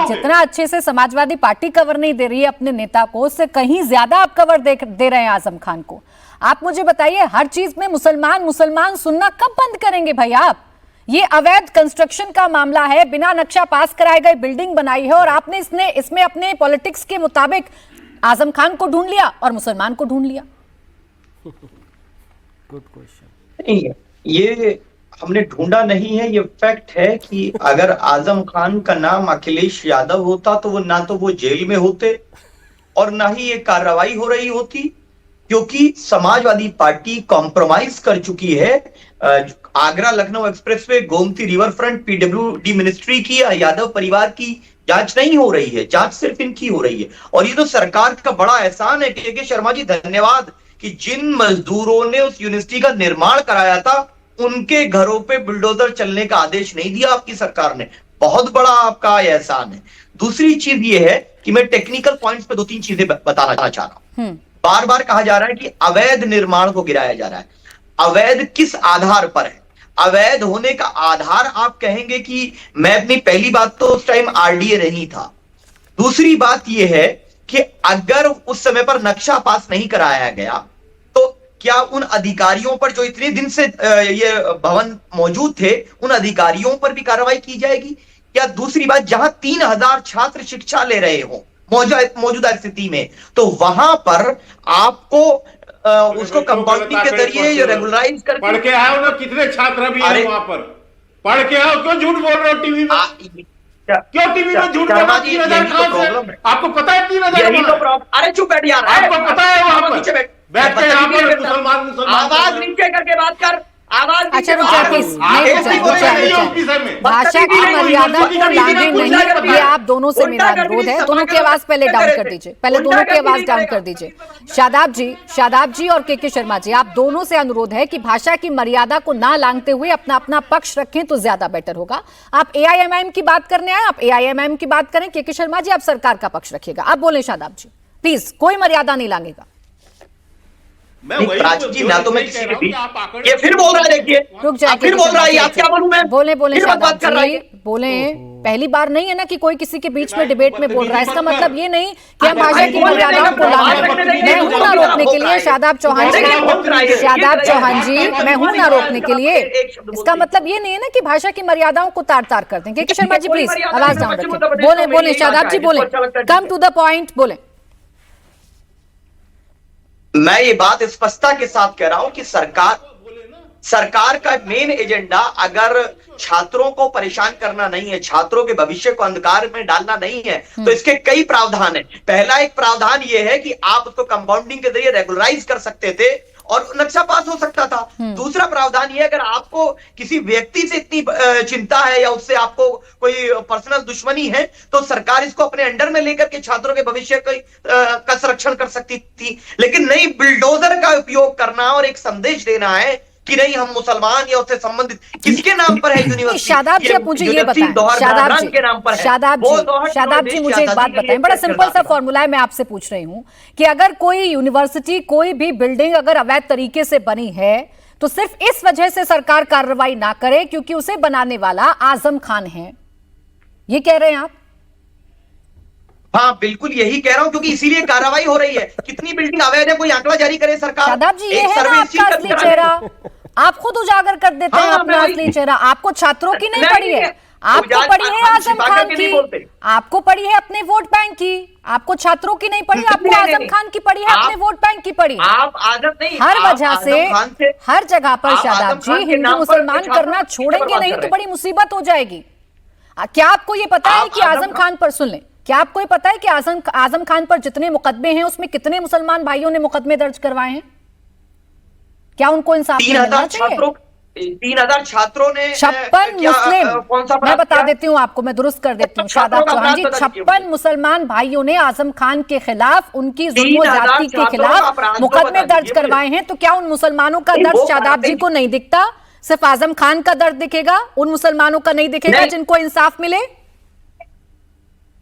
जितना अच्छे से समाजवादी पार्टी कवर नहीं दे रही है अपने नेता को, उससे कहीं ज्यादा आप कवर दे रहे हैं आजम खान को। आप मुझे बताइए, हर चीज में मुसलमान मुसलमान सुनना कब बंद करेंगे भाई आप? ये अवैध कंस्ट्रक्शन का मामला है, बिना नक्शा पास कराए गए बिल्डिंग बनाई है, और आपने इसमें अपने पॉलिटिक्स के मुताबिक आजम खान को ढूंढ लिया और मुसलमान को ढूंढ लिया। Good question. नहीं, ये हमने ढूंढा नहीं है, ये फैक्ट है कि अगर आजम खान का नाम अखिलेश यादव होता तो वो ना तो वो जेल में होते और ना ही ये कार्रवाई हो रही होती, क्योंकि समाजवादी पार्टी कॉम्प्रोमाइज कर चुकी है। Agra Lucknow expressway, Gomti river front, PWD ministry की या यादव परिवार की जांच नहीं हो रही है, जांच सिर्फ इनकी हो रही है। और ये तो सरकार का बड़ा एहसान है के शर्मा जी, धन्यवाद कि जिन मजदूरों ने उस यूनिवर्सिटी का निर्माण कराया था उनके घरों पे बुलडोजर चलने का आदेश नहीं दिया आपकी सरकार ने। बहुत बड़ा आपका एहसान है। दूसरी चीज ये है कि मैं टेक्निकल पॉइंट्स पे 2-3 चीजें बताना चाह रहा हूं। बार बार कहा जा रहा है कि अवैध निर्माण को गिराया जा रहा है। अवैध किस आधार पर है? अवैध होने का आधार आप कहेंगे कि मैं अपनी पहली बात तो उस टाइम आरडीए नहीं था। दूसरी बात यह है कि अगर उस समय पर नक्शा पास नहीं कराया गया तो क्या उन अधिकारियों पर जो इतने दिन से ये भवन मौजूद थे, उन अधिकारियों पर भी कार्रवाई की जाएगी? क्या दूसरी बात, जहां 3000 छात्र शिक्षा ले रहे हो मौजूदा स्थिति में, तो वहां पर आपको उसको कंपाउंडिंग के जरिए रेगुलराइज करके पढ़ के आए हो ना, कितने छात्र भी हैं वहां पर? पढ़ के आओ, क्यों झूठ बोल रहे हो टीवी में? क्यों टीवी में झूठ बोल रहे हो? 3000 खास आपको पता है 3000? यही तो प्रॉब्लम। अरे चुप बैठ यार, आपको पता है वहां पर बैठ के यहाँ पर मुसलमान आवाज नीचे करके बात कर, आवाज अच्छा रुचिया प्लीज, भाषा की मर्यादा को लांघे नहीं, ये आप दोनों से मेरा अनुरोध है। दोनों की आवाज पहले डाउन कर दीजिए, पहले दोनों की आवाज डाउन कर दीजिए। शादाब जी और के शर्मा जी, आप दोनों से अनुरोध है कि भाषा की मर्यादा को ना लांघते हुए अपना अपना पक्ष रखें तो ज्यादा बेटर होगा। आप एआईएमआईएम की बात करने आए, आप एआईएमआईएम की बात करें। के शर्मा जी, आप सरकार का पक्ष रखिएगा। आप बोले शादाब जी, प्लीज, कोई मर्यादा नहीं लांघेगा। जी, ना तो मैं किसी के बीच, ये फिर बोल रहा है, देखिए रुक जाइए, फिर बोल रहा है, आप क्या बोलूं मैं? बोले शादाब जी, बोले। पहली बार नहीं है ना कि कोई किसी के बीच में डिबेट में बोल रहा है। इसका मतलब ये नहीं कि हम भाषा की मर्यादाओं को लांघें। मैं हूं ना रोकने के लिए शादाब चौहान जी, मैं हूं ना रोकने के लिए। इसका मतलब ये नहीं है ना कि भाषा की मर्यादाओं को तार तार कर दें। के शर्मा जी प्लीज आवाज डाउन रखें। बोले शादाब जी, बोले, कम टू द पॉइंट, बोले। मैं ये बात स्पष्टता के साथ कह रहा हूं कि सरकार का मेन एजेंडा अगर छात्रों को परेशान करना नहीं है, छात्रों के भविष्य को अंधकार में डालना नहीं है, तो इसके कई प्रावधान है। पहला एक प्रावधान यह है कि आप उसको कंपाउंडिंग के जरिए रेगुलराइज कर सकते थे और नक्शा पास हो सकता था। दूसरा प्रावधान यह, अगर आपको किसी व्यक्ति से इतनी चिंता है या उससे आपको कोई पर्सनल दुश्मनी है, तो सरकार इसको अपने अंडर में लेकर के छात्रों के भविष्य का संरक्षण कर सकती थी। लेकिन नहीं, बुलडोजर का उपयोग करना और एक संदेश देना है कि नहीं, हम मुसलमान या उससे संबंधित किसके नाम पर है यूनिवर्सिटी? शादाब जी, आप मुझे ये बताएं, शादाब जी मुझे एक बात बताएं। बड़ा सिंपल सा फॉर्मूला है, मैं आपसे पूछ रही हूं कि अगर कोई यूनिवर्सिटी, कोई भी बिल्डिंग अगर अवैध तरीके से बनी है तो सिर्फ इस वजह से सरकार कार्रवाई ना करे क्योंकि उसे बनाने वाला आजम खान है, ये कह रहे हैं आप? हाँ बिल्कुल यही कह रहा हूं, क्योंकि इसीलिए कार्रवाई हो रही है। कितनी बिल्डिंग अवैध है, कोई आंकड़ा जारी करे सरकार। शादाब जी, ये है ना आपका असली चेहरा, आप खुद उजागर कर देते हैं अपना असली चेहरा। आपको छात्रों की नहीं पड़ी है, आपको पड़ी है आजम खान की, आपको पड़ी है अपने वोट बैंक की, आपको छात्रों की नहीं पड़ी, आपको आजम खान की पड़ी है, अपने वोट बैंक की पड़ी। आप आजम नहीं, हर वजह से हर जगह पर शादाब जी हिंदू मुसलमान करना छोड़ेंगे नहीं तो बड़ी मुसीबत हो जाएगी। क्या आपको ये पता है कि आजम खान पर, सुन लें, क्या आपको ये पता है कि आजम खान पर जितने मुकदमे हैं उसमें कितने मुसलमान भाइयों ने मुकदमे दर्ज करवाए हैं? क्या उनको इंसाफ मिलना चाहिए? 3000 छात्रों ने 56 मुस्लिम, मैं बता देती हूँ आपको, मैं दुरुस्त कर देती हूँ शादाब चौहान जी, 56 मुसलमान भाइयों ने आजम खान के खिलाफ, उनकी जुल्म ज्यादती के खिलाफ मुकदमे दर्ज करवाए हैं। तो क्या उन मुसलमानों का दर्द शादाब जी को नहीं दिखता? सिर्फ आजम खान का दर्द दिखेगा, उन मुसलमानों का नहीं दिखेगा जिनको इंसाफ मिले?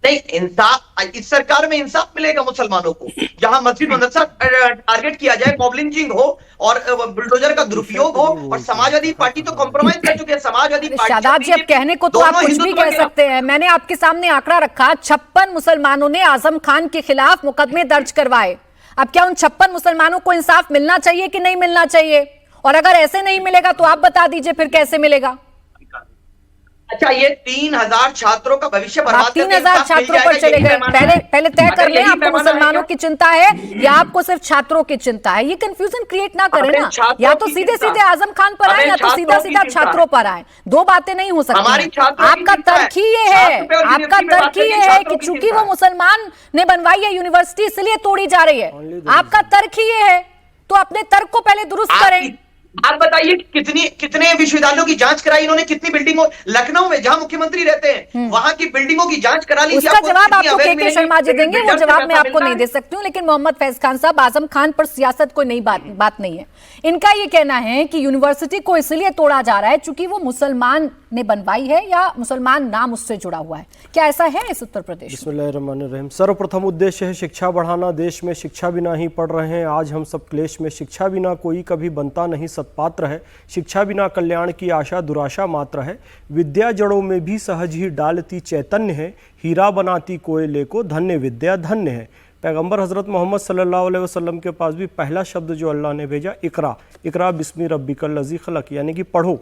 नहीं, इंसाफ, इस सरकार में इंसाफ मिलेगा मुसलमानों को? जहां मस्जिद मदरसा टारगेट किया जाए, मॉब लिंचिंग हो और बुलडोजर का दुरुपयोग हो, और समाजवादी पार्टी तो कॉम्प्रोमाइज कर चुके हैं। समाजवादी पार्टी, शादाब जी, अब कहने को तो आप कुछ भी कह सकते हैं। मैंने आपके सामने आंकड़ा रखा, 56 मुसलमानों ने आजम खान के खिलाफ मुकदमे दर्ज करवाए। अब क्या उन 56 मुसलमानों को इंसाफ मिलना चाहिए कि नहीं मिलना चाहिए? और अगर ऐसे नहीं मिलेगा तो आप बता दीजिए फिर कैसे मिलेगा? अच्छा, ये 3000 छात्रों का भविष्य बर्बाद 3000 छात्रों पर चले गए। पहले तय कर लें, आपको मुसलमानों की चिंता है या आपको सिर्फ छात्रों की चिंता है? ये कंफ्यूजन क्रिएट ना करें ना, या तो सीधे सीधे आजम खान पर आए या तो सीधा सीधा छात्रों पर आए। दो बातें नहीं हो सकती। आपका तर्क ही ये है, आपका तर्क ही ये है कि चूंकि वो मुसलमान ने बनवाई है यूनिवर्सिटी इसलिए तोड़ी जा रही है। आपका तर्क ही ये है, तो अपने तर्क को पहले दुरुस्त करें। आप बताइए कितने विश्वविद्यालयों की जांच कराई इन्होंने? कितनी बिल्डिंगों, लखनऊ में जहां मुख्यमंत्री रहते हैं वहां की बिल्डिंगों की जांच करा लीजिए। उसका जवाब आपको के शर्मा जी देंगे, वो जवाब मैं आपको नहीं दे सकती हूँ। लेकिन मोहम्मद फैज खान साहब, आजम खान पर सियासत कोई नई बात नहीं है। इनका ये कहना है कि यूनिवर्सिटी को इसलिए तोड़ा जा रहा है चूंकि वो मुसलमान ने बनवाई है या मुसलमान नाम उससे जुड़ा हुआ है। क्या ऐसा है इस उत्तर प्रदेश? बिस्मिल्लाहिर्रहमानिर्रहीम। सर्वप्रथम उद्देश्य है शिक्षा बढ़ाना। देश में शिक्षा बिना ही पढ़ रहे हैं आज हम सब क्लेश में। शिक्षा बिना कोई कभी बनता नहीं सत्पात्र है। शिक्षा बिना कल्याण की आशा दुराशा मात्र है। विद्या जड़ों में भी सहज ही डालती चैतन्य है। हीरा बनाती कोयले को धन्य विद्या धन्य है। पैगंबर हज़रत मोहम्मद सल्लल्लाहु अलैहि वसल्लम के पास भी पहला शब्द जो अल्लाह ने भेजा, इकरा। इकरा बिस्मि रब्बिकल लज़ी खलक, यानी कि पढ़ो।